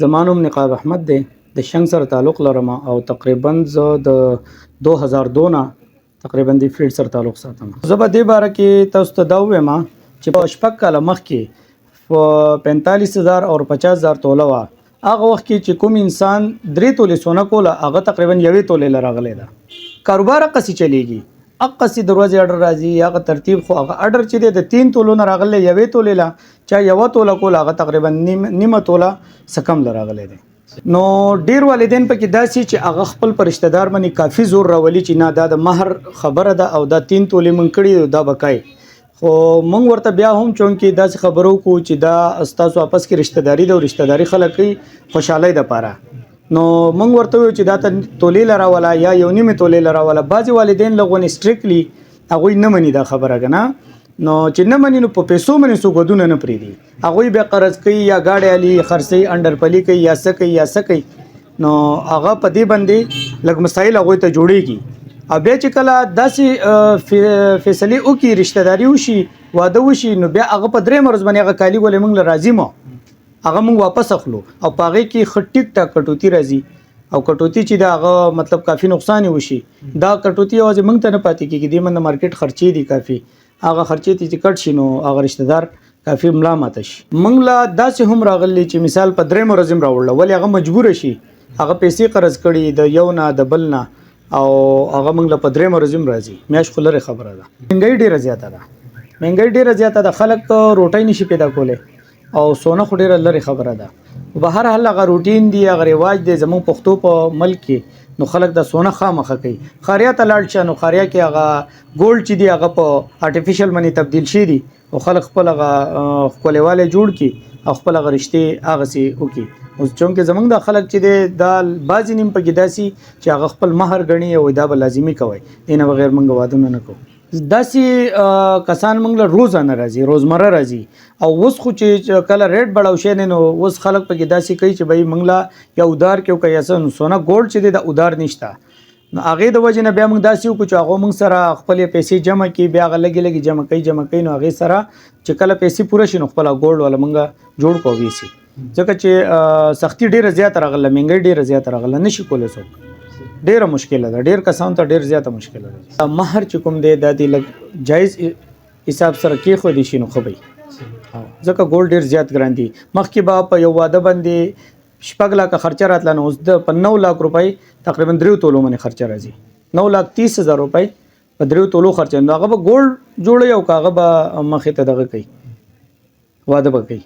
زما نوم نقاب احمد دی، د شنګ سره تعلق لرم او تقریبا زه د 2002 نه تقریبا د فیلډ سره تعلق ساتم. زه به دې باره کې تاسو ته دا ووایم چې په شپږ کاله مخکې په 45,000 او 50,000 توله وه. هغه وخت کې چې کوم انسان 3 تولې سونه کوله هغه تقریبا 1 تولې له راغلی ده. کاروبار هغسې چلیږي، هغسې د ورځې اډر راځي، هغه ترتیب خو هغه اډر چې دی د 3 تولو نه راغلی 1 تولې له چا 1 توله کوله هغه تقریبا نیمه توله څه کم له راغلی دی. نو ډیر والدین پکې داسې چې هغه خپل پر رشته دار باندې کافي زور راولي چې نه دا د مهر خبره ده او دا 3 تولې مونږ کړي دا به کوي، خو مونږ ورته بیا هم چونکې داسې خبرو کو چې دا ستاسو واپس کې رشته داري ده او رشته داري خلک کوي خوشحالۍ دپاره، نو مونږ ورته ویو چې دا ته تولې له راوله یا 1 تولې له راوله. بعضې والدین لغونې سټریکلی هغوی نه مني دا خبره که نه، نو چې نه مني نو په پیسو باندې څوک ودونه نه پرېږدي، هغوی بیا قرض کوي یا ګاډی علي خرڅوي انډر پلي کوي یا څه کوي یا څه کوي، نو هغه په دې باندې لږ مسایل هغوی ته جوړېږي. او بیا چې کله داسې فیصلې وکړي رشته داري وشي واده وشي نو بیا هغه په 3 ورځ باندې هغه کالي ولې موږ له راځي مو هغه موږ واپس اخلو او په هغې کې ښه ټیک ټاک کټوتي راځي او کټوتي چې د هغه مطلب کافي نقصان وشي دا کټوتي یوازې موږ ته نه پاتې کېږي، دې باندې مارکیټ خرچې دي کافي، هغه خرچې ته چې کټ شي نو هغه رشته دار کافي ملا ماته شي. موږ له داسې هم راغلي چې مثال په 3 ورځې هم راوړله ولې هغه مجبوره شي، هغه پیسې قرض کړي د یو نه د بل نه او هغه موږ له په 3 ورځې هم راځي. میاشت خو لرې خبره ده، مهنګۍ ډېره زیاته ده، مهنګۍ ډېره زیاته ده، خلک روټۍ نشي پیدا کولی او سونه خو ډېره لرې خبره ده. به هر حال هغه روټین دی هغه رواج دی زموږ پښتو په ملک کې، نو خلک د سونه خامخه کوي. خاریا ته لاړ شه نو خاریا کې هغه ګولډ چې دی هغه په آرټیفیشل باندې تبدیل شي دي او خلک خپل هغه ښکلېوالی جوړ کړي او خپل هغه رشتې هغسې وکړي. اوس چونکې زموږ د خلک چې دی دا بعضې نیم پکې داسې چې هغه خپل مهر ګڼي او دا به لازمي کوئ، دې نه بغیر موږ وادونه نه کوو. داسې کسان موږ له روزانه راځي، روزمره راځي او اوس خو چې کله ریټ بړاو شوی دی نو اوس خلک پکې داسې کوي چې بھائی موږ له یا ادار کې وکړو یا څه، نو سونه ګولډ چې دی د ادار نشته، نو هغې د وجې نه بیا موږ داسې وکړو چې هغه موږ سره خپلې پیسې جمع کړي، بیا هغه لږې لږې جمع کوي نو هغې سره چې کله پیسې پوره شي نو خپله ګولډ والا موږ جوړ کړو ویسي، ځکه چې سختي ډېره زیاته راغله، مهنګۍ ډېره زیاته راغله، نشي کولی څوک، ډېره مشکله ده، ډېر کسانو ته ډېر زیاته مشکله ده. مهر چې کوم دی دا دې لږ جایز حساب سره کېښودی شي نو ښه به ځکه ګولډ ډېر زیات ګران دي. مخکې به په یو واده باندې 6 لکه خرچه راتله نو اوس د په 9 لک روپۍ تقریبا 3 تولو باندې خرچه راځي، 9,30,000 روپۍ په 3 تولو خرچه، نو هغه به ګولډ جوړوي او که هغه به مخې ته دغه کوي واده به کوي.